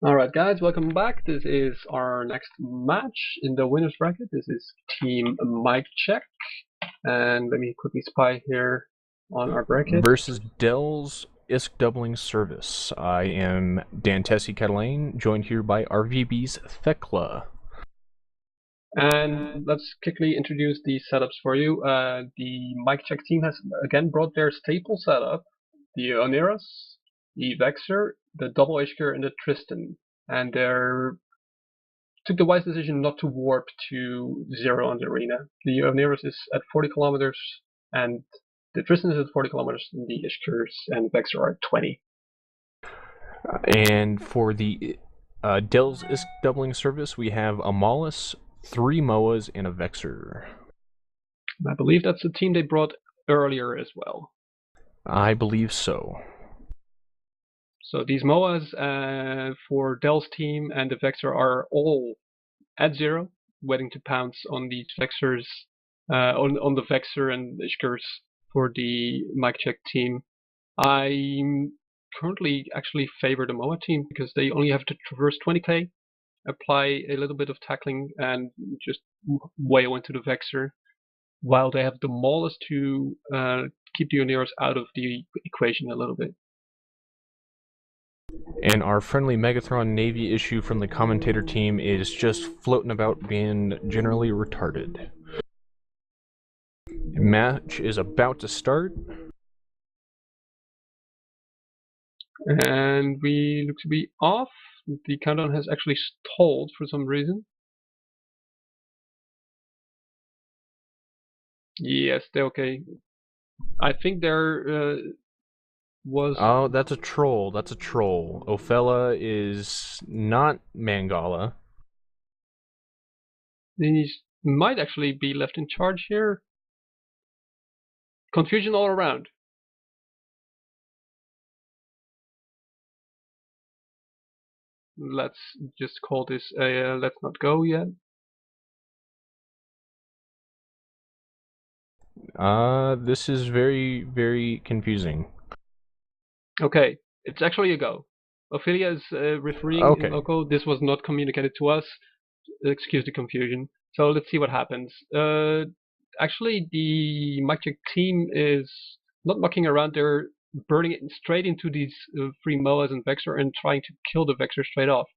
Alright guys, welcome back. This is our next match in the winners bracket. This is team Mike Check. And let me quickly spy here on our bracket. Versus Dell's ISK doubling service. I am Dantesi Catalane, joined here by RVB's Thekla. And let's quickly introduce the setups for you. The Mike Check team has again brought their staple setup. The Oneros, the Vexer, the Double Ishker, and the Tristan. And they took the wise decision not to warp to zero on the arena. The Oneros is at 40 kilometers, and the Tristan is at 40 kilometers, and the Ishkers and Vexer are at 20. And for the Dell's ISK doubling service, we have a Mollis, 3 Moas, and a Vexer. I believe that's the team they brought earlier as well. I believe so. So these MOAs for Dell's team and the Vexer are all at zero, waiting to pounce on the Vexers, on the Vexer and Ishkers for the Mike Check team. I currently actually favor the MOA team because they only have to traverse 20k, apply a little bit of tackling, and just wail into the Vexer, while they have the Maulers to keep the Oneros out of the equation a little bit. And our friendly Megathron Navy issue from the commentator team is just floating about being generally retarded. The match is about to start. And we look to be off. The countdown has actually stalled for some reason. Yes, they're okay. I think there was... Oh, that's a troll. That's a troll. Ophelia is not Mangala. He might actually be left in charge here. Confusion all around. Let's just call this a let's not go yet. This is very, very confusing. Okay, it's actually a go. Ophelia is refereeing in local. This was not communicated to us. Excuse the confusion. So let's see what happens. Actually, the Magic team is not mucking around. They're burning it straight into these 3 Moas and Vexer and trying to kill the Vexer straight off.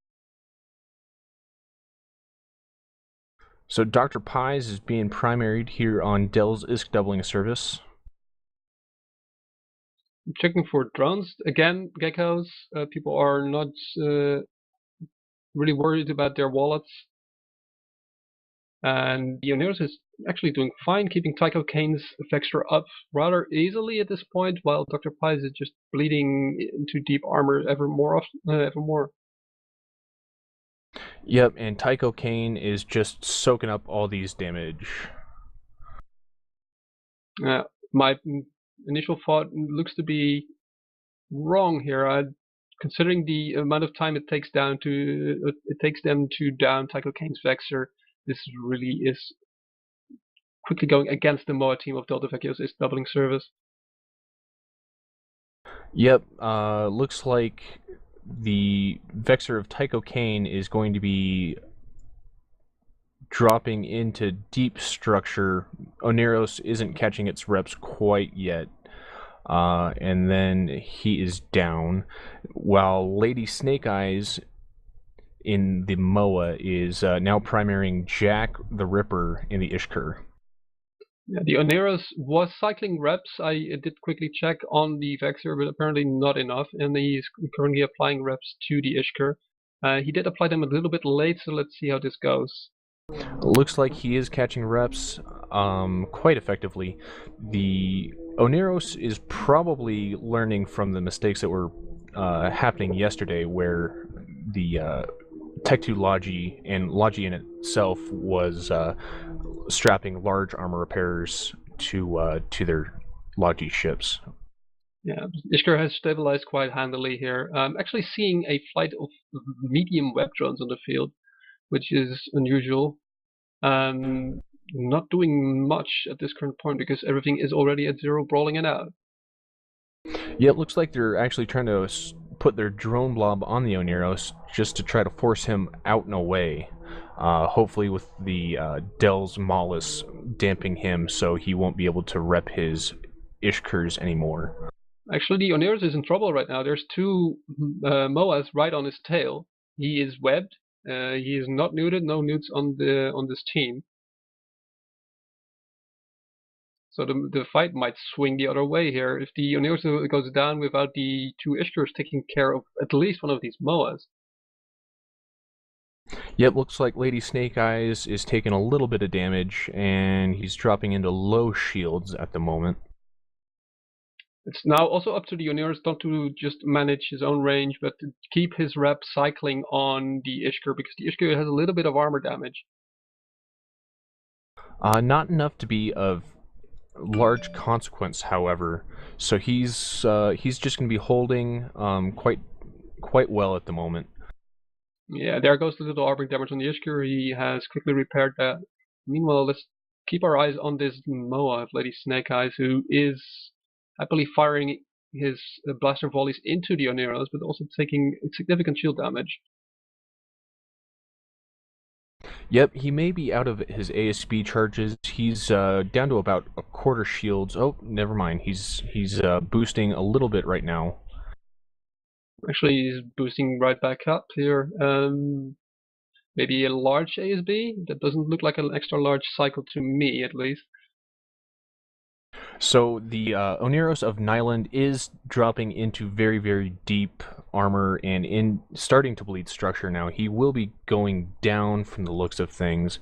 So Dr. Pies is being primaried here on Dell's ISK doubling service. I'm checking for drones. Again, geckos. People are not really worried about their wallets. And the Oneros is actually doing fine, keeping Tycho Kane's Vexer up rather easily at this point, while Dr. Pies is just bleeding into deep armor ever more. Yep, and Tycho Kane is just soaking up all these damage. My initial thought looks to be wrong here. Considering the amount of time it takes them to down Tycho Kane's Vexer, this really is quickly going against the MOA team of Delvechio's is doubling service. Yep, looks like the Vexer of Tycho Kane is going to be dropping into deep structure. Oneros isn't catching its reps quite yet. And then he is down, while Lady Snake Eyes in the MOA is now primarying Jack the Ripper in the Ishkur. Yeah, the Oneros was cycling reps. I did quickly check on the Vexer, but apparently not enough, and he's currently applying reps to the Ishkur. He did apply them a little bit late, so let's see how this goes. Looks like he is catching reps quite effectively. The Oneros is probably learning from the mistakes that were happening yesterday, where the Tech 2 Logi and Logi in itself was strapping large armor repairs to their Logi ships. Yeah, Ishkur has stabilized quite handily here. I'm actually seeing a flight of medium web drones on the field, which is unusual. Not doing much at this current point because everything is already at zero, brawling it out. Yeah, it looks like they're actually trying to put their drone blob on the Oneros just to try to force him out and away. Hopefully, with the Del's Mollis damping him so he won't be able to rep his Ishkers anymore. Actually, the Oneros is in trouble right now. There's two Moas right on his tail. He is webbed. He is not neutered. No newts on this team. So the fight might swing the other way here if the Oneros goes down without the two Ishkers taking care of at least one of these Moas. Yep, looks like Lady Snake Eyes is taking a little bit of damage, and he's dropping into low shields at the moment. It's now also up to the Oneros not to just manage his own range, but to keep his rep cycling on the Ishker, because the Ishker has a little bit of armor damage. Not enough to be of large consequence, however. So he's just going to be holding quite well at the moment. Yeah, there goes the little armor damage on the Ishker. He has quickly repaired that. Meanwhile, let's keep our eyes on this Moa of Lady Snake Eyes, who is happily firing his blaster volleys into the Oneros, but also taking significant shield damage. Yep, he may be out of his ASB charges. He's down to about a quarter shields. Oh, never mind. He's boosting a little bit right now. Actually, he's boosting right back up here. Maybe a large ASB? That doesn't look like an extra large cycle to me, at least. So the Oneros of Nyland is dropping into very, very deep armor and in starting to bleed structure now. He will be going down from the looks of things.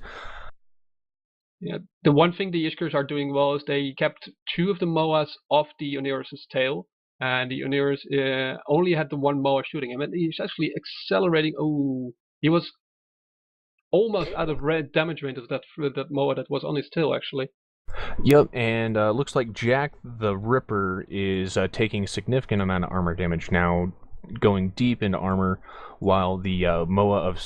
Yeah, the one thing the Ishkers are doing well is they kept two of the Moas off the Oneros' tail, and the Oneros only had the one Moa shooting him, and he's actually accelerating. Oh, he was almost out of red damage range of that Moa that was on his tail, actually. Yep, and looks like Jack the Ripper is taking a significant amount of armor damage now, going deep into armor, while the Moa of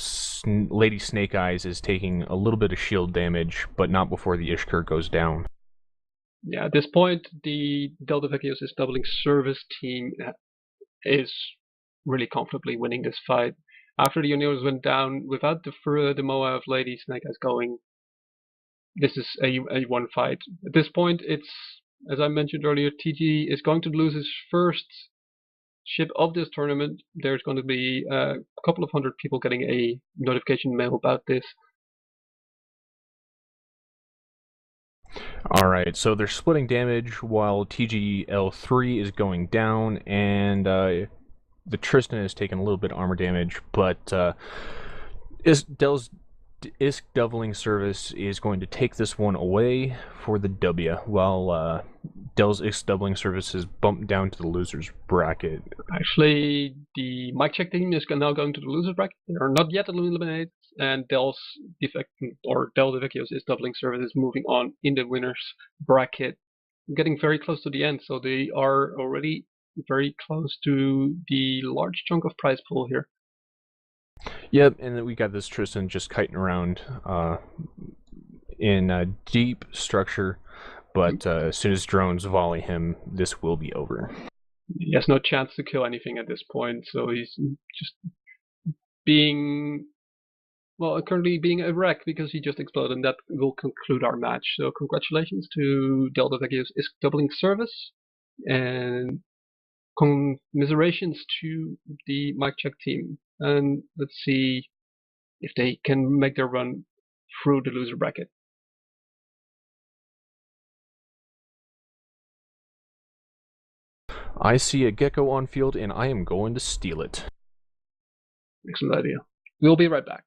Lady Snake Eyes is taking a little bit of shield damage, but not before the Ishkur goes down. Yeah, at this point, the Delvechio's doubling service team is really comfortably winning this fight. After the Oneros went down without the Moa of Lady Snake Eyes going, this is a one fight. At this point, it's, as I mentioned earlier, TG is going to lose his first ship of this tournament. There's going to be a couple of hundred people getting a notification mail about this. Alright, so they're splitting damage while TGL3 is going down, and the Tristan is taking a little bit of armor damage, but Del's ISK doubling service is going to take this one away for the W, while Del's ISK doubling service is bumped down to the loser's bracket. Actually, the mic check team is now going to the loser's bracket. They are not yet eliminated, and Del Delvechio's is doubling service is moving on in the winner's bracket, getting very close to the end. So they are already very close to the large chunk of prize pool here. Yep, and then we got this Tristan just kiting around in a deep structure, but as soon as drones volley him, this will be over. He has no chance to kill anything at this point, so he's just being, well, currently being a wreck because he just exploded, and that will conclude our match. So congratulations to Delvechio's ISK doubling service, and commiserations to the mic check team. And let's see if they can make their run through the loser bracket. I see a gecko on field, and I am going to steal it. Excellent idea. We'll be right back.